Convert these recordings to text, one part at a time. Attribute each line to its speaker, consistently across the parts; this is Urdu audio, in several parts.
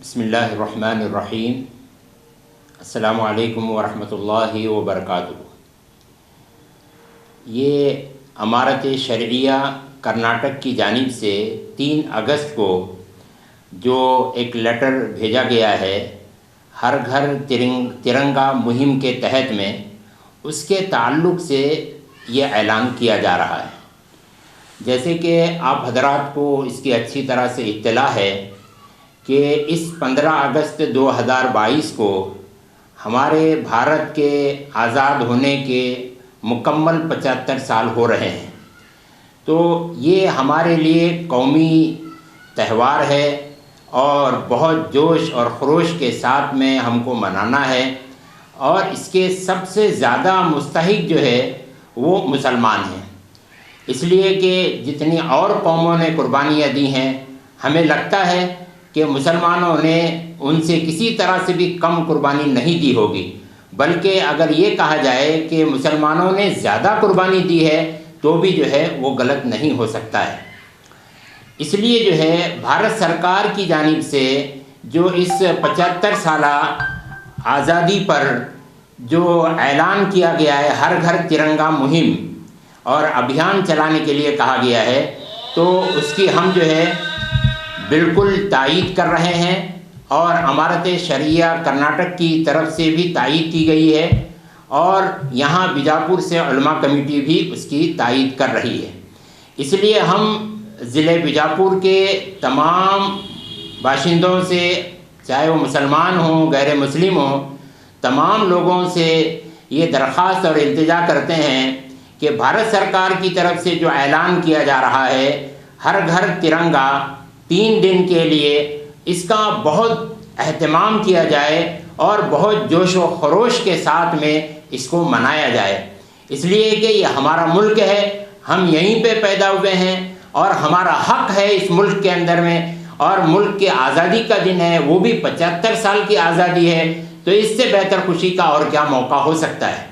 Speaker 1: بسم اللہ الرحمن الرحیم۔ السلام علیکم ورحمۃ اللہ وبرکاتہ۔ یہ امارت شرعیہ کرناٹک کی جانب سے 3 اگست کو جو ایک لیٹر بھیجا گیا ہے ہر گھر ترنگا مہم کے تحت میں، اس کے تعلق سے یہ اعلان کیا جا رہا ہے۔ جیسے کہ آپ حضرات کو اس کی اچھی طرح سے اطلاع ہے کہ اس 15 اگست 2022 کو ہمارے بھارت کے آزاد ہونے کے مکمل 75 سال ہو رہے ہیں۔ تو یہ ہمارے لیے قومی تہوار ہے اور بہت جوش اور خروش کے ساتھ میں ہم کو منانا ہے، اور اس کے سب سے زیادہ مستحق جو ہے وہ مسلمان ہیں، اس لیے کہ جتنی اور قوموں نے قربانیاں دی ہیں، ہمیں لگتا ہے کہ مسلمانوں نے ان سے کسی طرح سے بھی کم قربانی نہیں دی ہوگی، بلکہ اگر یہ کہا جائے کہ مسلمانوں نے زیادہ قربانی دی ہے تو بھی جو ہے وہ غلط نہیں ہو سکتا ہے۔ اس لیے جو ہے بھارت سرکار کی جانب سے جو اس 75 سالہ آزادی پر جو اعلان کیا گیا ہے، ہر گھر ترنگا مہم اور ابھیان چلانے کے لیے کہا گیا ہے، تو اس کی ہم جو ہے بالکل تائید کر رہے ہیں، اور امارت شرعیہ کرناٹک کی طرف سے بھی تائید کی گئی ہے، اور یہاں بیجاپور سے علماء کمیٹی بھی اس کی تائید کر رہی ہے۔ اس لیے ہم ضلع بیجاپور کے تمام باشندوں سے، چاہے وہ مسلمان ہوں غیر مسلم ہوں، تمام لوگوں سے یہ درخواست اور التجا کرتے ہیں کہ بھارت سرکار کی طرف سے جو اعلان کیا جا رہا ہے ہر گھر ترنگا 3 دن کے لیے، اس کا بہت اہتمام کیا جائے اور بہت جوش و خروش کے ساتھ میں اس کو منایا جائے، اس لیے کہ یہ ہمارا ملک ہے، ہم یہیں پہ پیدا ہوئے ہیں اور ہمارا حق ہے اس ملک کے اندر میں، اور ملک کے آزادی کا دن ہے، وہ بھی 75 سال کی آزادی ہے، تو اس سے بہتر خوشی کا اور کیا موقع ہو سکتا ہے۔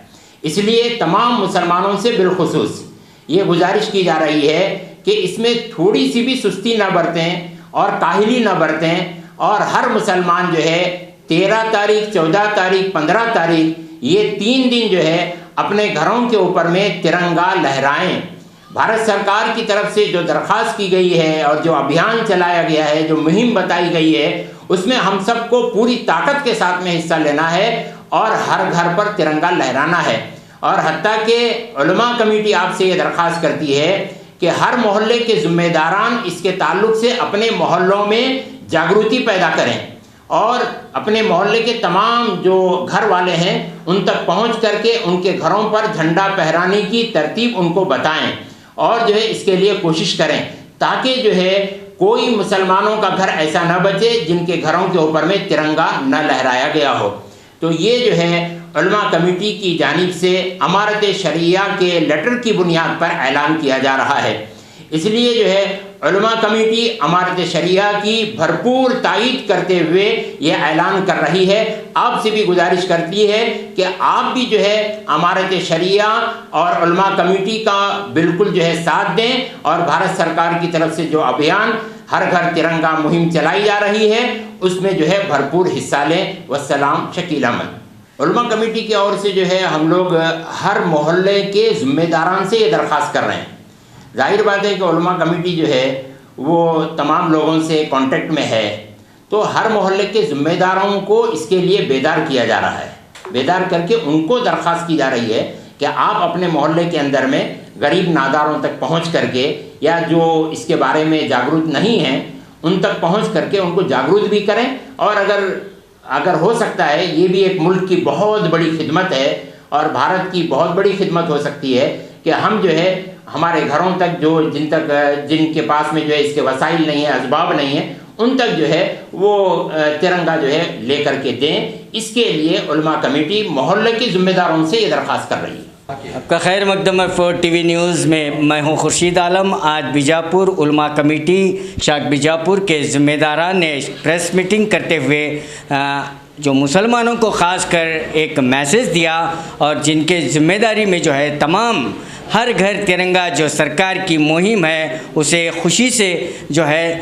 Speaker 1: اس لیے تمام مسلمانوں سے بالخصوص یہ گزارش کی جا رہی ہے کہ اس میں تھوڑی سی بھی سستی نہ برتیں اور کاہلی نہ برتیں، اور ہر مسلمان جو ہے 13 تاریخ 14 تاریخ 15 تاریخ یہ 3 دن جو ہے اپنے گھروں کے اوپر میں ترنگا لہرائیں۔ بھارت سرکار کی طرف سے جو درخواست کی گئی ہے اور جو ابھیان چلایا گیا ہے، جو مہم بتائی گئی ہے، اس میں ہم سب کو پوری طاقت کے ساتھ میں حصہ لینا ہے اور ہر گھر پر ترنگا لہرانا ہے۔ اور حتیٰ کہ علماء کمیٹی آپ سے یہ درخواست کرتی ہے کہ ہر محلے کے ذمہ داران اس کے تعلق سے اپنے محلوں میں جاگرتی پیدا کریں، اور اپنے محلے کے تمام جو گھر والے ہیں ان تک پہنچ کر کے ان کے گھروں پر جھنڈا پھہرانے کی ترتیب ان کو بتائیں، اور جو ہے اس کے لیے کوشش کریں تاکہ جو ہے کوئی مسلمانوں کا گھر ایسا نہ بچے جن کے گھروں کے اوپر میں ترنگا نہ لہرایا گیا ہو۔ تو یہ جو ہے علماء کمیٹی کی جانب سے امارت شرعیہ کے لیٹر کی بنیاد پر اعلان کیا جا رہا ہے۔ اس لیے جو ہے علماء کمیٹی امارت شرعیہ کی بھرپور تائید کرتے ہوئے یہ اعلان کر رہی ہے۔ آپ سے بھی گزارش کرتی ہے کہ آپ بھی جو ہے امارت شرعیہ اور علماء کمیٹی کا بالکل جو ہے ساتھ دیں، اور بھارت سرکار کی طرف سے جو ابھیان ہر گھر ترنگا مہم چلائی جا رہی ہے اس میں جو ہے بھرپور حصہ لیں۔ والسلام، شکیل احمد۔ علماء کمیٹی کی اور سے جو ہے ہم لوگ ہر محلے کے ذمہ داران سے یہ درخواست کر رہے ہیں۔ ظاہر بات ہے کہ علماء کمیٹی جو ہے وہ تمام لوگوں سے کانٹیکٹ میں ہے، تو ہر محلے کے ذمہ داروں کو اس کے لیے بیدار کیا جا رہا ہے، بیدار کر کے ان کو درخواست کی جا رہی ہے کہ آپ اپنے محلے کے اندر میں غریب ناداروں تک پہنچ کر کے، یا جو اس کے بارے میں جاگرت نہیں ہیں ان تک پہنچ کر کے ان کو جاگرت بھی کریں، اور اگر ہو سکتا ہے یہ بھی ایک ملک کی بہت بڑی خدمت ہے اور بھارت کی بہت بڑی خدمت ہو سکتی ہے کہ ہم جو ہے ہمارے گھروں تک جن کے پاس میں جو ہے اس کے وسائل نہیں ہیں، اسباب نہیں ہیں، ان تک جو ہے وہ ترنگا جو ہے لے کر کے دیں۔ اس کے لیے علماء کمیٹی محلے کے ذمہ داروں سے یہ درخواست کر رہی ہے۔
Speaker 2: آپ کا خیر مقدم ہے 4 ٹی وی نیوز میں، میں ہوں خورشید عالم۔ آج بیجاپور علماء کمیٹی شاخ بیجاپور کے ذمہ داران نے پریس میٹنگ کرتے ہوئے جو مسلمانوں کو خاص کر ایک میسیج دیا، اور جن کے ذمہ داری میں جو ہے تمام ہر گھر ترنگا جو سرکار کی مہم ہے اسے خوشی سے جو ہے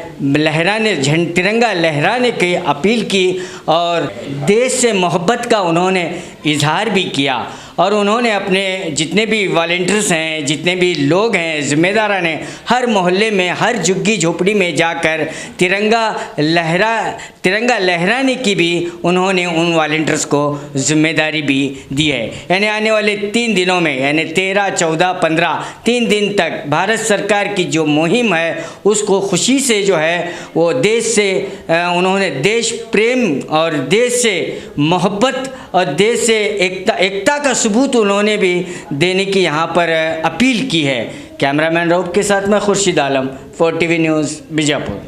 Speaker 2: ترنگا لہرانے کی اپیل کی اور دیش سے محبت کا انہوں نے اظہار بھی کیا، اور انہوں نے اپنے جتنے بھی والنٹیئرس ہیں، جتنے بھی لوگ ہیں، ذمہ داران ہیں، ہر محلے میں، ہر جھگی جھوپڑی میں جا کر ترنگا لہرانے کی بھی انہوں نے ان والنٹیئرس کو ذمہ داری بھی دی ہے۔ یعنی آنے والے 3 دنوں میں، یعنی 13، 14، 15 3 دن تک بھارت سرکار کی جو مہم ہے اس کو خوشی سے جو ہے وہ دیش سے انہوں نے دیش پریم اور دیش سے محبت اور دیش سے ایکتا کا ثبوت انہوں نے بھی دینے کی یہاں پر اپیل کی ہے۔ کیمرہ مین روب کے ساتھ میں خورشید عالم، 4 ٹی وی نیوز بیجاپور۔